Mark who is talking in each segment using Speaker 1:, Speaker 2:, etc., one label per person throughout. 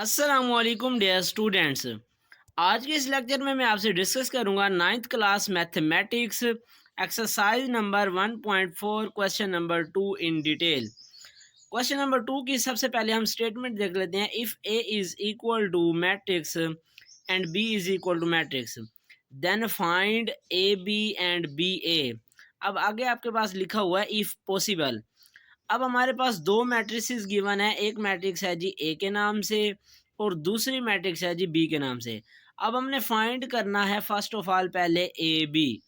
Speaker 1: अस्सलामुअलैकुम dear students. आज के इस लेक्चर में मैं आपसे डिस्कस करूंगा ninth class mathematics exercise number 1.4 question number 2 in detail. Question number 2 की सबसे पहले हम स्टेटमेंट देख लेते हैं। If A is equal to matrix and B is equal to matrix then find A B and B A. अब आगे आपके पास लिखा हुआ है इफ़ पॉसिबल। अब हमारे पास दो मैट्रिसेस गिवन है। एक मैट्रिक्स है जी ए के नाम से और दूसरी मैट्रिक्स है जी बी के नाम से। अब हमने फाइंड करना है फर्स्ट ऑफ ऑल पहले ए बी।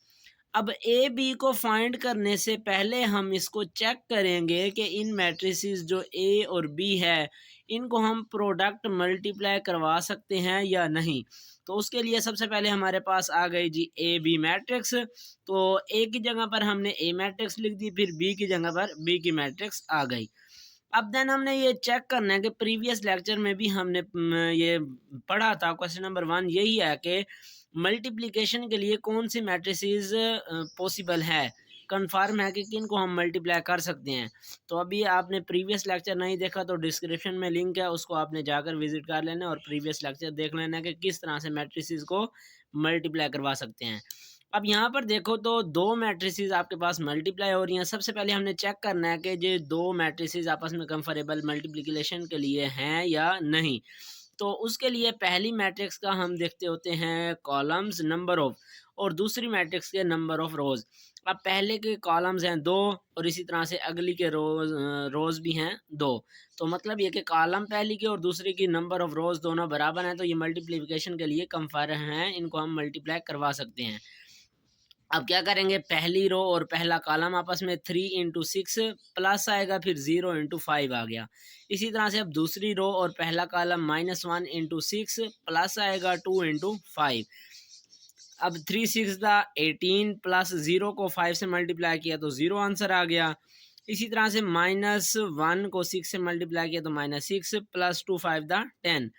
Speaker 1: अब ए बी को फाइंड करने से पहले हम इसको चेक करेंगे कि इन मैट्रिसेस जो ए और बी है इनको हम प्रोडक्ट मल्टीप्लाई करवा सकते हैं या नहीं। तो उसके लिए सबसे पहले हमारे पास आ गई जी ए बी मैट्रिक्स। तो ए की जगह पर हमने ए मैट्रिक्स लिख दी, फिर बी की जगह पर बी की मैट्रिक्स आ गई। अब देन हमने ये चेक करना है कि प्रीवियस लेक्चर में भी हमने ये पढ़ा था। क्वेश्चन नंबर 1 यही है कि मल्टीप्लिकेशन के लिए कौन सी मैट्रिसेस पॉसिबल है, कन्फर्म है कि किन को हम मल्टीप्लाई कर सकते हैं। तो अभी आपने प्रीवियस लेक्चर नहीं देखा तो डिस्क्रिप्शन में लिंक है, उसको आपने जाकर विजिट कर लेना और प्रीवियस लेक्चर देख लेना कि किस तरह से मैट्रिसेस को मल्टीप्लाई करवा सकते हैं। अब यहाँ पर देखो तो दो मैट्रिसेस आपके पास मल्टीप्लाई हो रही हैं। सबसे पहले हमने चेक करना है कि ये दो मैट्रिसेस आपस में कंफर्टेबल मल्टीप्लिकेशन के लिए हैं या नहीं। तो उसके लिए पहली मैट्रिक्स का हम देखते होते हैं कॉलम्स नंबर ऑफ और दूसरी मैट्रिक्स के नंबर ऑफ रोज़। अब पहले के कॉलम्स हैं 2 और इसी तरह से अगली के रोज़ भी हैं 2। तो मतलब ये कि कॉलम पहली की और दूसरी की नंबर ऑफ रोज़ दोनों बराबर हैं, तो ये मल्टीप्लिकेशन के लिए कंफर्म हैं, इनको हम मल्टीप्लाई करवा सकते हैं। अब क्या करेंगे, पहली रो और पहला कॉलम आपस में 3 इंटू 6 प्लस आएगा, फिर 0 इंटू 5 आ गया। इसी तरह से अब दूसरी रो और पहला कॉलम -1 इंटू 6 प्लस आएगा 2 इंटू 5। अब 3 6 दा 18 प्लस 0 को 5 से मल्टीप्लाई किया तो 0 आंसर आ गया। इसी तरह से -1 को 6 से मल्टीप्लाई किया तो -6 प्लस 2 5 दा 10।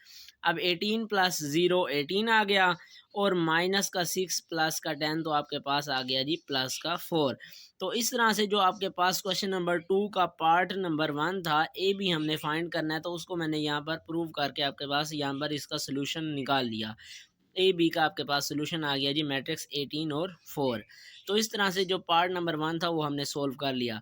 Speaker 1: अब 18 प्लस 0 18 आ गया और माइनस का 6 प्लस का 10 तो आपके पास आ गया जी प्लस का 4। तो इस तरह से जो आपके पास क्वेश्चन नंबर 2 का पार्ट नंबर 1 था ए भी हमने फाइंड करना है, तो उसको मैंने यहाँ पर प्रूव करके आपके पास यहाँ पर इसका सोल्यूशन निकाल लिया। ए बी का आपके पास सोल्यूशन आ गया जी मैट्रिक्स 18 और 4। तो इस तरह से जो पार्ट नंबर 1 था वो हमने सोल्व कर लिया।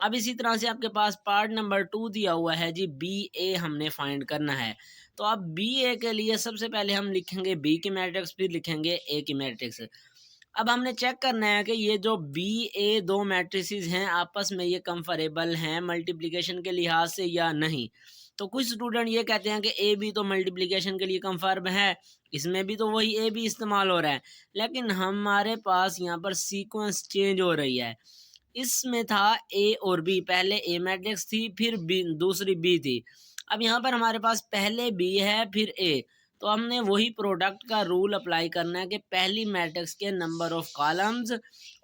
Speaker 1: अब इसी तरह से आपके पास पार्ट नंबर 2 दिया हुआ है जी बी ए हमने फाइंड करना है। तो अब बी ए के लिए सबसे पहले हम लिखेंगे बी की मैट्रिक्स, फिर लिखेंगे ए की मैट्रिक्स। अब हमने चेक करना है कि ये जो बी ए दो मैट्रिसेस हैं आपस में ये कंफरेबल हैं मल्टीप्लिकेशन के लिहाज से या नहीं। तो कुछ स्टूडेंट ये कहते हैं कि ए बी तो मल्टीप्लिकेशन के लिए कंफर्म है, इसमें भी तो वही ए बी इस्तेमाल हो रहा है, लेकिन हमारे पास यहाँ पर सीक्वेंस चेंज हो रही है। इसमें था ए और बी, पहले ए मैट्रिक्स थी फिर बी दूसरी बी थी। अब यहाँ पर हमारे पास पहले बी है फिर ए, तो हमने वही प्रोडक्ट का रूल अप्लाई करना है कि पहली मैट्रिक्स के नंबर ऑफ कॉलम्स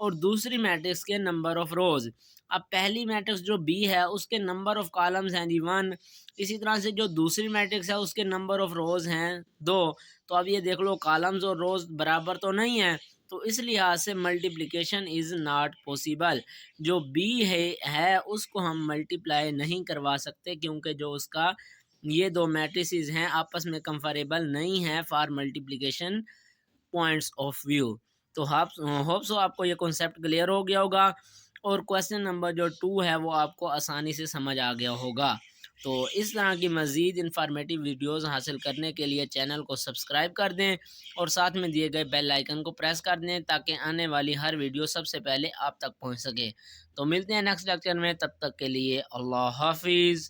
Speaker 1: और दूसरी मैट्रिक्स के नंबर ऑफ रोज। अब पहली मैट्रिक्स जो बी है उसके नंबर ऑफ कॉलम्स हैं जी 1, इसी तरह से जो दूसरी मैट्रिक्स है उसके नंबर ऑफ रोज हैं 2। तो अब ये देख लो कॉलम्स और रोज बराबर तो नहीं है, तो इस लिहाज से मल्टीप्लिकेशन इज़ नॉट पॉसिबल। जो बी है उसको हम मल्टीप्लाई नहीं करवा सकते क्योंकि जो उसका ये दो मैट्रिसेस हैं आपस में कंफरेबल नहीं है for multiplication points of view. तो होप सो आपको ये कॉन्सेप्ट क्लियर हो गया होगा और क्वेश्चन नंबर जो 2 है वो आपको आसानी से समझ आ गया होगा। तो इस तरह की मज़ीद इन्फॉर्मेटिव वीडियोस हासिल करने के लिए चैनल को सब्सक्राइब कर दें और साथ में दिए गए बेल आइकन को प्रेस कर दें ताकि आने वाली हर वीडियो सबसे पहले आप तक पहुंच सके। तो मिलते हैं नेक्स्ट लेक्चर में, तब तक के लिए अल्लाह हाफिज़।